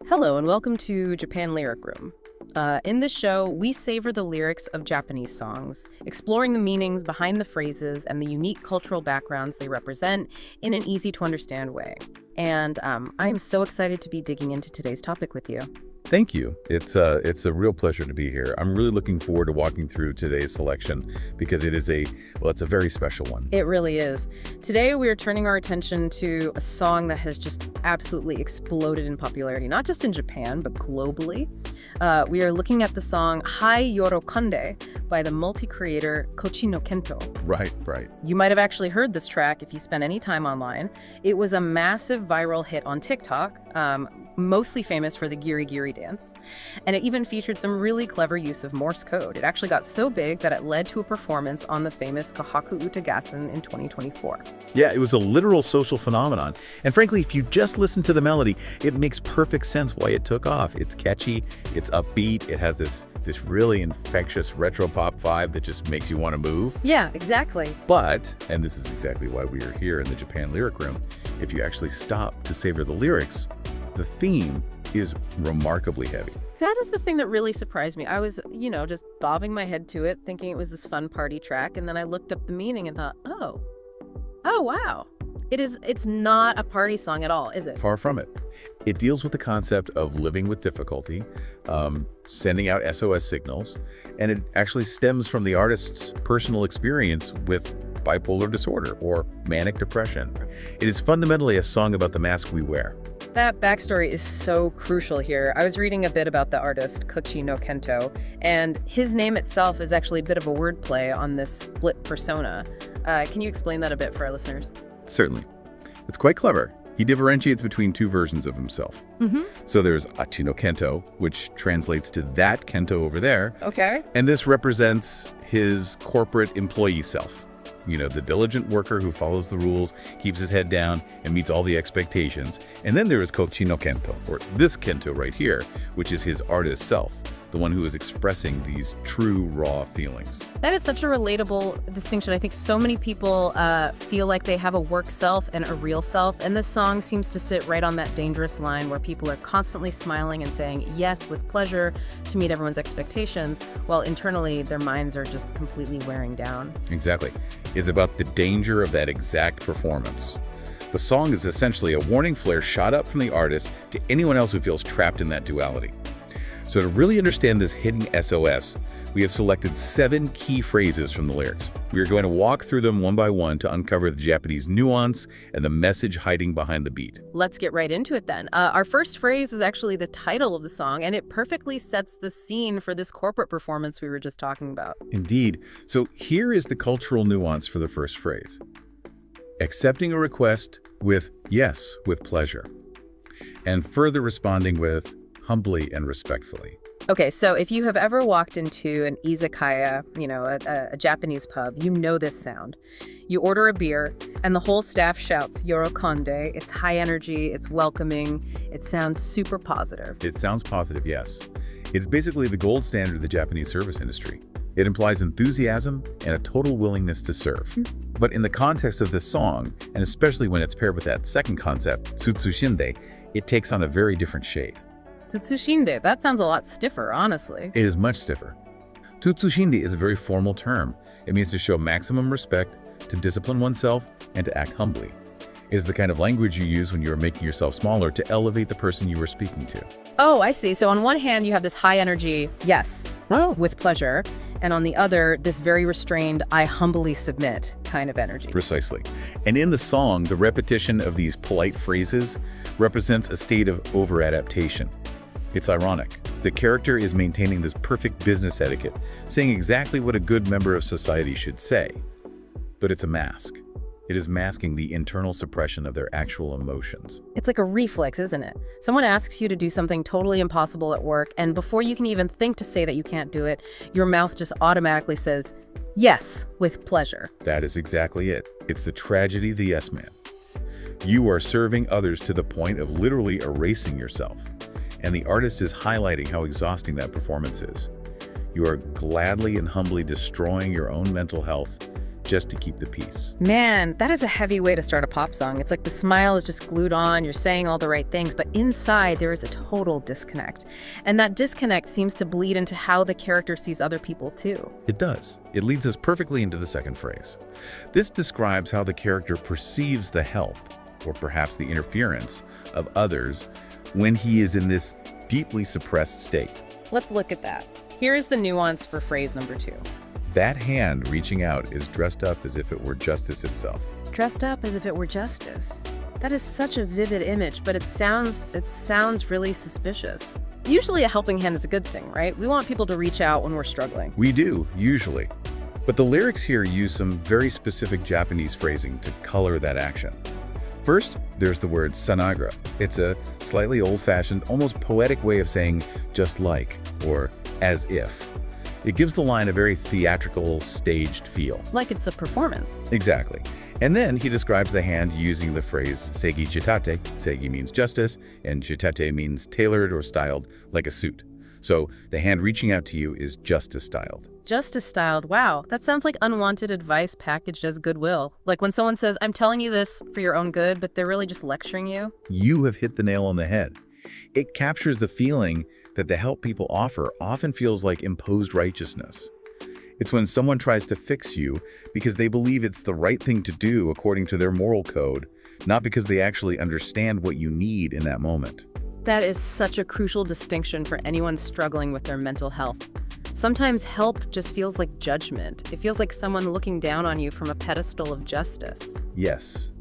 Hello and welcome to Japan Lyric Room. In this show, we savor the lyrics of Japanese songs, exploring the meanings behind the phrases and the unique cultural backgrounds they represent in an easy-to-understand way. And I'm so excited to be digging into today's topic with you. Thank you. It's a real pleasure to be here. I'm really looking forward to walking through today's selection because it's a very special one. It really is. Today, we are turning our attention to a song that has just absolutely exploded in popularity, not just in Japan, but globally. We are looking at the song Hai Yorokonde by the multi-creator Kocchino Kento. Right. You might have actually heard this track if you spent any time online. It was a massive viral hit on TikTok, mostly famous for the Giri dance. And it even featured some really clever use of Morse code. It actually got so big that it led to a performance on the famous Kohaku Utagassen in 2024. Yeah, it was a literal social phenomenon. And frankly, if you just listen to the melody, it makes perfect sense why it took off. It's catchy, it's upbeat, it has this really infectious retro pop vibe that just makes you want to move. Yeah, exactly. But, and this is exactly why we are here in the Japan Lyric Room, if you actually stop to savor the lyrics, the theme is remarkably heavy. That is the thing that really surprised me. I was, just bobbing my head to it, thinking it was this fun party track, and then I looked up the meaning and thought, oh wow. It's not a party song at all, is it? Far from it. It deals with the concept of living with difficulty, sending out SOS signals, and it actually stems from the artist's personal experience with bipolar disorder or manic depression. It is fundamentally a song about the mask we wear. That backstory is so crucial here. I was reading a bit about the artist Kocchino Kento, and his name itself is actually a bit of a wordplay on this split persona. Can you explain that a bit for our listeners? Certainly. It's quite clever. He differentiates between two versions of himself. So there's Kocchino Kento, which translates to that Kento over there. Okay. And this represents his corporate employee self. The diligent worker who follows the rules, keeps his head down, and meets all the expectations. And then there is Kocchino Kento, or this Kento right here, which is his artist self, the one who is expressing these true, raw feelings. That is such a relatable distinction. I think so many people feel like they have a work self and a real self, and this song seems to sit right on that dangerous line where people are constantly smiling and saying yes with pleasure to meet everyone's expectations, while internally their minds are just completely wearing down. Exactly. It's about the danger of that exact performance. The song is essentially a warning flare shot up from the artist to anyone else who feels trapped in that duality. So to really understand this hidden SOS, we have selected 7 key phrases from the lyrics. We are going to walk through them one by one to uncover the Japanese nuance and the message hiding behind the beat. Let's get right into it then. Our first phrase is actually the title of the song, and it perfectly sets the scene for this corporate performance we were just talking about. Indeed. So here is the cultural nuance for the first phrase. Accepting a request with yes, with pleasure. And further responding with humbly and respectfully. Okay, so if you have ever walked into an izakaya, a Japanese pub, you know this sound. You order a beer, and the whole staff shouts Yorokonde. It's high energy, it's welcoming, it sounds super positive. It sounds positive, yes. It's basically the gold standard of the Japanese service industry. It implies enthusiasm and a total willingness to serve. But in the context of this song, and especially when it's paired with that second concept, tsutsushinde, it takes on a very different shade. Tsutsushinde, that sounds a lot stiffer, honestly. It is much stiffer. Tsutsushinde is a very formal term. It means to show maximum respect, to discipline oneself, and to act humbly. It is the kind of language you use when you are making yourself smaller to elevate the person you are speaking to. Oh, I see. So on one hand, you have this high energy, yes, with pleasure, and on the other, this very restrained, I humbly submit kind of energy. Precisely. And in the song, the repetition of these polite phrases represents a state of over-adaptation. It's ironic. The character is maintaining this perfect business etiquette, saying exactly what a good member of society should say. But it's a mask. It is masking the internal suppression of their actual emotions. It's like a reflex, isn't it? Someone asks you to do something totally impossible at work, and before you can even think to say that you can't do it, your mouth just automatically says, yes, with pleasure. That is exactly it. It's the tragedy of the yes man. You are serving others to the point of literally erasing yourself. And the artist is highlighting how exhausting that performance is. You are gladly and humbly destroying your own mental health just to keep the peace. Man, that is a heavy way to start a pop song. It's like the smile is just glued on, you're saying all the right things, but inside there is a total disconnect. And that disconnect seems to bleed into how the character sees other people too. It does. It leads us perfectly into the second phrase. This describes how the character perceives the help, or perhaps the interference, of others when he is in this deeply suppressed state. Let's look at that. Here is the nuance for phrase number 2. That hand reaching out is dressed up as if it were justice itself. Dressed up as if it were justice. That is such a vivid image, but it sounds really suspicious. Usually a helping hand is a good thing, right? We want people to reach out when we're struggling. We do, usually. But the lyrics here use some very specific Japanese phrasing to color that action. First, there's the word sanagra. It's a slightly old-fashioned, almost poetic way of saying just like, or as if. It gives the line a very theatrical, staged feel. Like it's a performance. Exactly. And then he describes the hand using the phrase seigi jitate. Seigi means justice, and jitate means tailored or styled, like a suit. So the hand reaching out to you is justice styled. Justice styled. Wow, that sounds like unwanted advice packaged as goodwill. Like when someone says, I'm telling you this for your own good, but they're really just lecturing you. You have hit the nail on the head. It captures the feeling that the help people offer often feels like imposed righteousness. It's when someone tries to fix you because they believe it's the right thing to do according to their moral code, not because they actually understand what you need in that moment. That is such a crucial distinction for anyone struggling with their mental health. Sometimes help just feels like judgment. It feels like someone looking down on you from a pedestal of justice. Yes,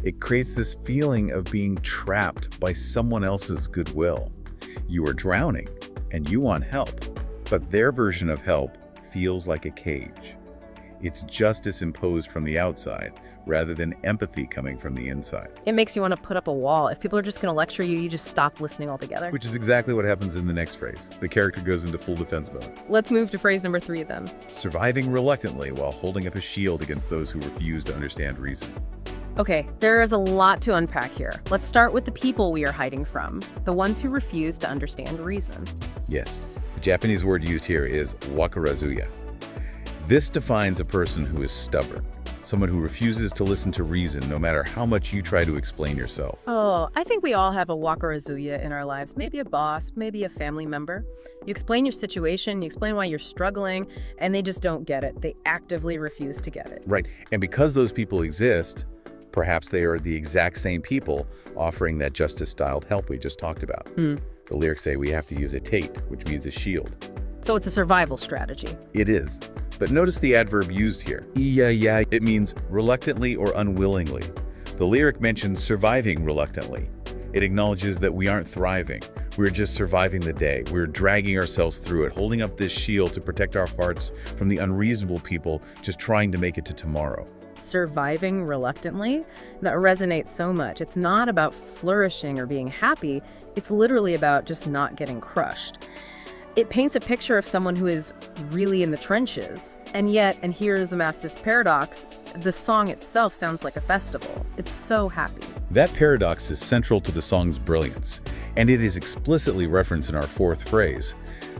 it creates this feeling of being trapped by someone else's goodwill. You are drowning and you want help, but their version of help feels like a cage. It's justice imposed from the outside rather than empathy coming from the inside. It makes you want to put up a wall. If people are just going to lecture you, you just stop listening altogether. Which is exactly what happens in the next phrase. The character goes into full defense mode. Let's move to phrase number 3 then. Surviving reluctantly while holding up a shield against those who refuse to understand reason. Okay, there is a lot to unpack here. Let's start with the people we are hiding from, the ones who refuse to understand reason. Yes, the Japanese word used here is wakarazuya. This defines a person who is stubborn, someone who refuses to listen to reason no matter how much you try to explain yourself. Oh, I think we all have a wakarazuya in our lives. Maybe a boss, maybe a family member. You explain your situation, you explain why you're struggling, and they just don't get it. They actively refuse to get it. Right, and because those people exist, perhaps they are the exact same people offering that justice-styled help we just talked about. The lyrics say we have to use a tate, which means a shield. So it's a survival strategy. It is. But notice the adverb used here. Iya. It means reluctantly or unwillingly. The lyric mentions surviving reluctantly. It acknowledges that we aren't thriving. We're just surviving the day. We're dragging ourselves through it, holding up this shield to protect our hearts from the unreasonable people just trying to make it to tomorrow. Surviving reluctantly? That resonates so much. It's not about flourishing or being happy. It's literally about just not getting crushed. It paints a picture of someone who is really in the trenches. And yet, and here's the massive paradox, the song itself sounds like a festival. It's so happy. That paradox is central to the song's brilliance, and it is explicitly referenced in our fourth phrase.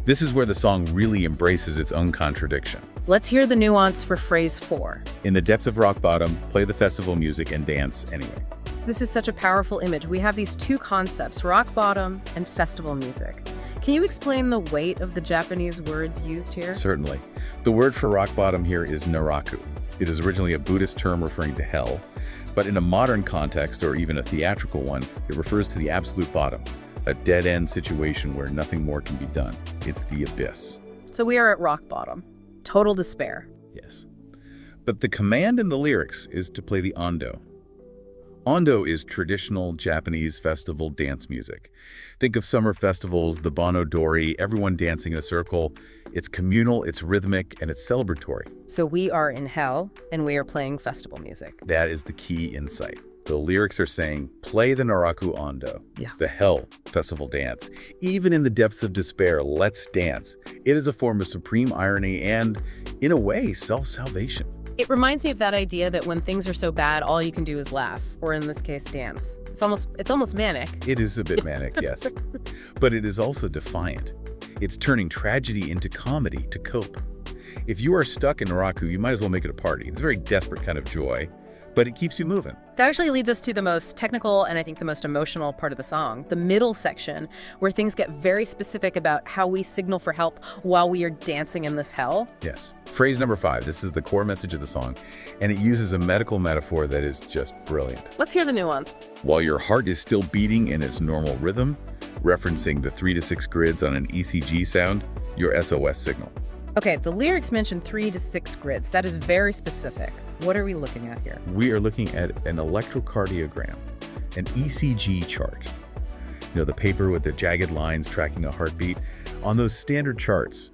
This is where the song really embraces its own contradiction. Let's hear the nuance for phrase 4. In the depths of rock bottom, play the festival music and dance anyway. This is such a powerful image. We have these two concepts, rock bottom and festival music. Can you explain the weight of the Japanese words used here? Certainly. The word for rock bottom here is naraku. It is originally a Buddhist term referring to hell, but in a modern context, or even a theatrical one, it refers to the absolute bottom, a dead-end situation where nothing more can be done. It's the abyss. So we are at rock bottom. Total despair. Yes. But the command in the lyrics is to play the ondo. Ondo is traditional Japanese festival dance music. Think of summer festivals, the Bon Odori, everyone dancing in a circle. It's communal, it's rhythmic, and it's celebratory. So we are in hell, and we are playing festival music. That is the key insight. The lyrics are saying, play the Naraku Ondo, the hell festival dance. Even in the depths of despair, let's dance. It is a form of supreme irony and, in a way, self-salvation. It reminds me of that idea that when things are so bad, all you can do is laugh, or in this case, dance. It's almost manic. It is a bit manic, yes. But it is also defiant. It's turning tragedy into comedy to cope. If you are stuck in Naraku, you might as well make it a party. It's a very desperate kind of joy, but it keeps you moving. That actually leads us to the most technical and I think the most emotional part of the song, the middle section, where things get very specific about how we signal for help while we are dancing in this hell. Yes. Phrase number 5. This is the core message of the song, and it uses a medical metaphor that is just brilliant. Let's hear the nuance. While your heart is still beating in its normal rhythm, referencing the 3 to 6 grids on an ECG sound, your SOS signal. Okay, the lyrics mention 3 to 6 grids. That is very specific. What are we looking at here? We are looking at an electrocardiogram, an ECG chart. You know, the paper with the jagged lines tracking a heartbeat. On those standard charts,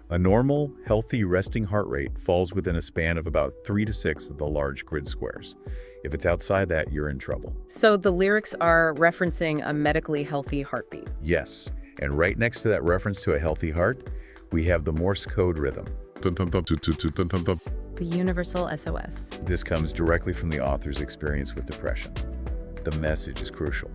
a normal, healthy resting heart rate falls within a span of about 3 to 6 of the large grid squares. If it's outside that, you're in trouble. So the lyrics are referencing a medically healthy heartbeat. Yes, and right next to that reference to a healthy heart, we have the Morse code rhythm. The universal SOS. This comes directly from the author's experience with depression. The message is crucial.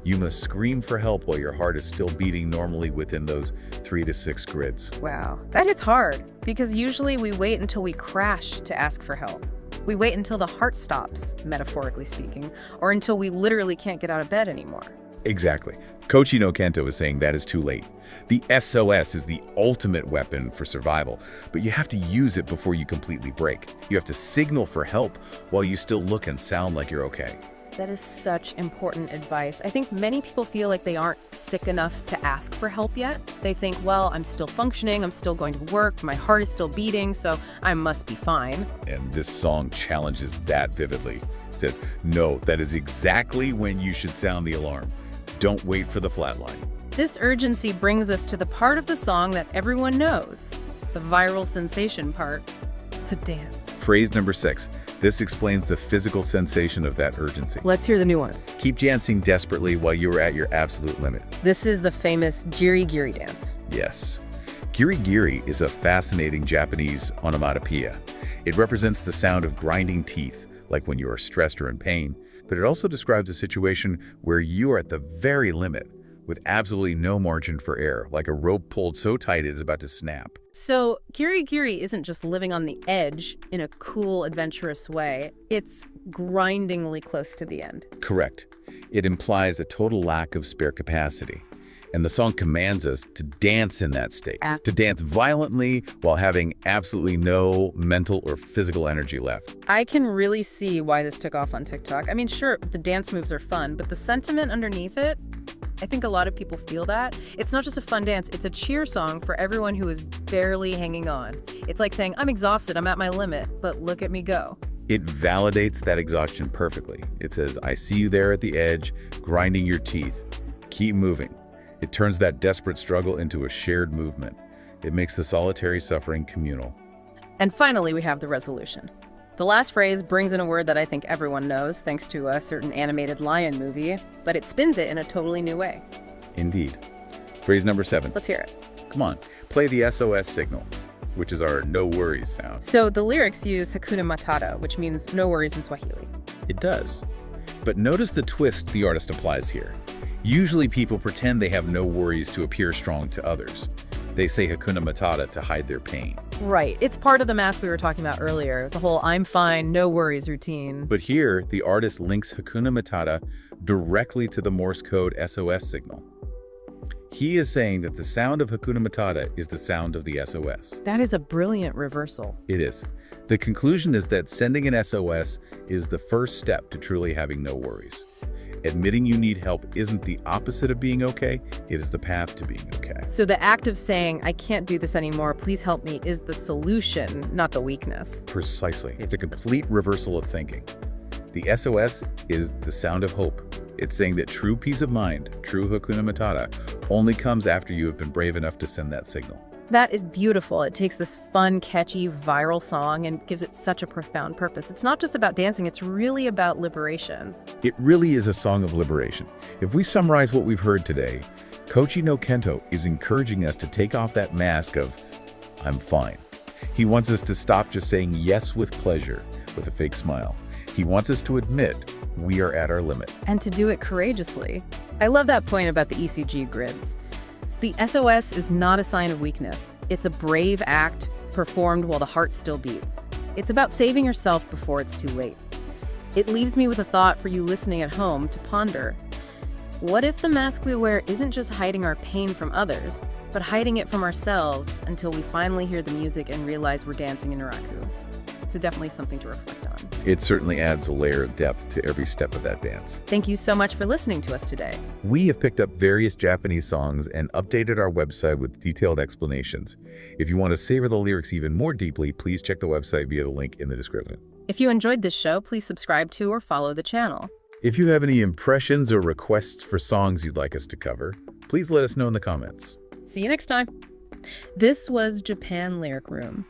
You must scream for help while your heart is still beating normally within those 3 to 6 grids. Wow, that hits hard, because usually we wait until we crash to ask for help. We wait until the heart stops, metaphorically speaking, or until we literally can't get out of bed anymore. Exactly. Kocchino Kento is saying that is too late. The SOS is the ultimate weapon for survival, but you have to use it before you completely break. You have to signal for help while you still look and sound like you're okay. That is such important advice. I think many people feel like they aren't sick enough to ask for help yet. They think, well, I'm still functioning, I'm still going to work, my heart is still beating, so I must be fine. And this song challenges that vividly. It says, no, that is exactly when you should sound the alarm. Don't wait for the flatline. This urgency brings us to the part of the song that everyone knows, the viral sensation part, the dance. Phrase number 6. This explains the physical sensation of that urgency. Let's hear the nuance. Keep dancing desperately while you are at your absolute limit. This is the famous Giri dance. Yes. Giri is a fascinating Japanese onomatopoeia. It represents the sound of grinding teeth, like when you are stressed or in pain, but it also describes a situation where you are at the very limit, with absolutely no margin for error, like a rope pulled so tight it is about to snap. So Giri isn't just living on the edge in a cool, adventurous way. It's grindingly close to the end. Correct. It implies a total lack of spare capacity. And the song commands us to dance in that state, to dance violently while having absolutely no mental or physical energy left. I can really see why this took off on TikTok. I mean, sure, the dance moves are fun, but the sentiment underneath it, I think a lot of people feel that. It's not just a fun dance, it's a cheer song for everyone who is barely hanging on. It's like saying, I'm exhausted, I'm at my limit, but look at me go. It validates that exhaustion perfectly. It says, I see you there at the edge, grinding your teeth. Keep moving. It turns that desperate struggle into a shared movement. It makes the solitary suffering communal. And finally, we have the resolution. The last phrase brings in a word that I think everyone knows, thanks to a certain animated lion movie, but it spins it in a totally new way. Indeed. Phrase number 7. Let's hear it. Come on, play the SOS signal, which is our no worries sound. So the lyrics use Hakuna Matata, which means no worries in Swahili. It does. But notice the twist the artist applies here. Usually people pretend they have no worries to appear strong to others. They say Hakuna Matata to hide their pain. Right. It's part of the mask we were talking about earlier, the whole I'm fine, no worries routine. But here, the artist links Hakuna Matata directly to the Morse code SOS signal. He is saying that the sound of Hakuna Matata is the sound of the SOS. That is a brilliant reversal. It is. The conclusion is that sending an SOS is the first step to truly having no worries. Admitting you need help isn't the opposite of being okay, it is the path to being okay. So the act of saying, I can't do this anymore, please help me, is the solution, not the weakness. Precisely. It's a complete reversal of thinking. The SOS is the sound of hope. It's saying that true peace of mind, true Hakuna Matata, only comes after you have been brave enough to send that signal. That is beautiful. It takes this fun, catchy, viral song and gives it such a profound purpose. It's not just about dancing, it's really about liberation. It really is a song of liberation. If we summarize what we've heard today, Kocchino Kento is encouraging us to take off that mask of, I'm fine. He wants us to stop just saying yes with pleasure, with a fake smile. He wants us to admit we are at our limit. And to do it courageously. I love that point about the ECG grids. The SOS is not a sign of weakness. It's a brave act performed while the heart still beats. It's about saving yourself before it's too late. It leaves me with a thought for you listening at home to ponder. What if the mask we wear isn't just hiding our pain from others, but hiding it from ourselves until we finally hear the music and realize we're dancing in Raku? It's definitely something to reflect on. It certainly adds a layer of depth to every step of that dance. Thank you so much for listening to us today. We have picked up various Japanese songs and updated our website with detailed explanations. If you want to savor the lyrics even more deeply, please check the website via the link in the description. If you enjoyed this show, please subscribe to or follow the channel. If you have any impressions or requests for songs you'd like us to cover, please let us know in the comments. See you next time. This was Japan Lyric Room.